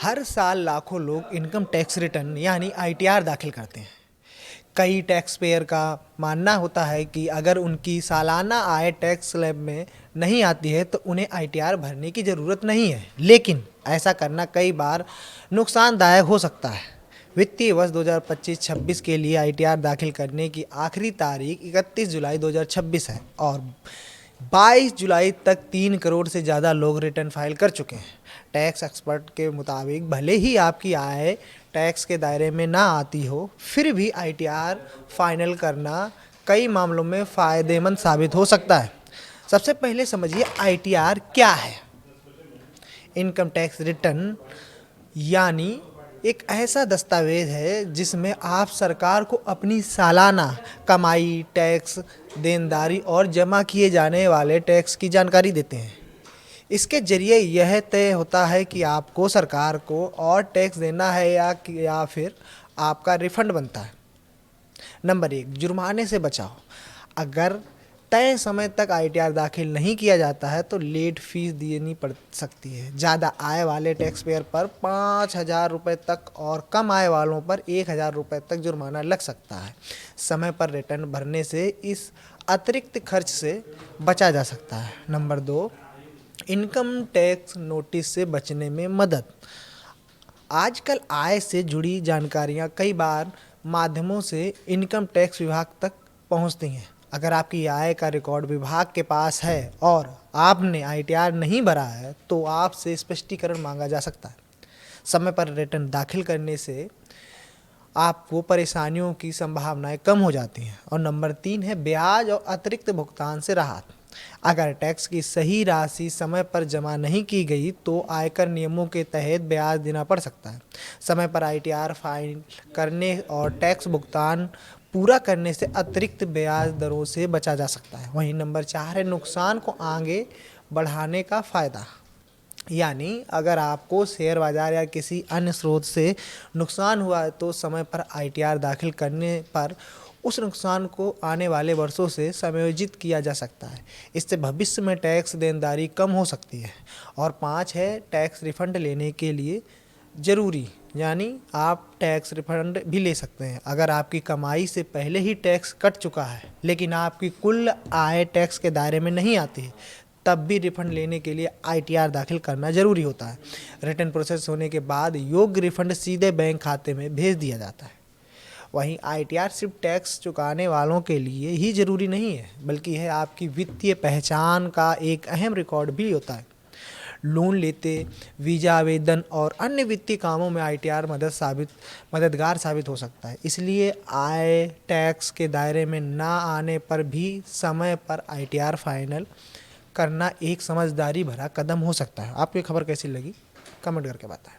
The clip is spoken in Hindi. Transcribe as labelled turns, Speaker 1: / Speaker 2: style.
Speaker 1: हर साल लाखों लोग इनकम टैक्स रिटर्न यानी आईटीआर दाखिल करते हैं। कई टैक्स पेयर का मानना होता है कि अगर उनकी सालाना आय टैक्स स्लैब में नहीं आती है तो उन्हें आईटीआर भरने की ज़रूरत नहीं है, लेकिन ऐसा करना कई बार नुकसानदायक हो सकता है। वित्तीय वर्ष 2025-26 के लिए आईटीआर दाखिल करने की आखिरी तारीख 31 जुलाई 2026 है और 22 जुलाई तक 3 करोड़ से ज़्यादा लोग रिटर्न फाइल कर चुके हैं। टैक्स एक्सपर्ट के मुताबिक भले ही आपकी आय टैक्स के दायरे में ना आती हो, फिर भी आईटीआर फाइनल करना कई मामलों में फ़ायदेमंद साबित हो सकता है। सबसे पहले समझिए आईटीआर क्या है। इनकम टैक्स रिटर्न यानी एक ऐसा दस्तावेज है जिसमें आप सरकार को अपनी सालाना कमाई, टैक्स, देनदारी और जमा किए जाने वाले टैक्स की जानकारी देते हैं। इसके जरिए यह तय होता है कि आपको सरकार को और टैक्स देना है या फिर आपका रिफंड बनता है। नंबर 1, जुर्माने से बचाव। अगर तय समय तक आईटीआर दाखिल नहीं किया जाता है तो लेट फीस देनी पड़ सकती है। ज़्यादा आय वाले टैक्स पेयर पर 5,000 रुपये तक और कम आय वालों पर 1,000 रुपये तक जुर्माना लग सकता है। समय पर रिटर्न भरने से इस अतिरिक्त खर्च से बचा जा सकता है। नंबर 2, इनकम टैक्स नोटिस से बचने में मदद। आजकल आय से जुड़ी जानकारियां कई बार माध्यमों से इनकम टैक्स विभाग तक पहुंचती हैं। अगर आपकी आय का रिकॉर्ड विभाग के पास है और आपने आईटीआर नहीं भरा है तो आपसे स्पष्टीकरण मांगा जा सकता है। समय पर रिटर्न दाखिल करने से आपको परेशानियों की संभावनाएं कम हो जाती हैं। और नंबर 3 है ब्याज और अतिरिक्त भुगतान से राहत। अगर टैक्स की सही राशि समय पर जमा नहीं की गई तो आयकर नियमों के तहत ब्याज देना पड़ सकता है। समय पर आईटीआर फाइल करने और टैक्स भुगतान पूरा करने से अतिरिक्त ब्याज दरों से बचा जा सकता है। वहीं नंबर 4 है नुकसान को आगे बढ़ाने का फ़ायदा। यानी अगर आपको शेयर बाजार या किसी अन्य स्रोत से नुकसान हुआ है तो समय पर आईटीआर दाखिल करने पर उस नुकसान को आने वाले वर्षों से समायोजित किया जा सकता है। इससे भविष्य में टैक्स देनदारी कम हो सकती है। और 5 है टैक्स रिफंड लेने के लिए ज़रूरी, यानी आप टैक्स रिफंड भी ले सकते हैं। अगर आपकी कमाई से पहले ही टैक्स कट चुका है लेकिन आपकी कुल आय टैक्स के दायरे में नहीं आती है, तब भी रिफंड लेने के लिए आईटीआर दाखिल करना ज़रूरी होता है। रिटर्न प्रोसेस होने के बाद योग्य रिफंड सीधे बैंक खाते में भेज दिया जाता है। वहीं आईटीआर सिर्फ टैक्स चुकाने वालों के लिए ही ज़रूरी नहीं है, बल्कि है आपकी वित्तीय पहचान का एक अहम रिकॉर्ड भी होता है। लोन लेते, वीज़ा आवेदन और अन्य वित्तीय कामों में आईटीआर मददगार साबित हो सकता है। इसलिए आय टैक्स के दायरे में ना आने पर भी समय पर आईटीआर फाइनल करना एक समझदारी भरा कदम हो सकता है। आपको ये खबर कैसी लगी, कमेंट करके बताएं।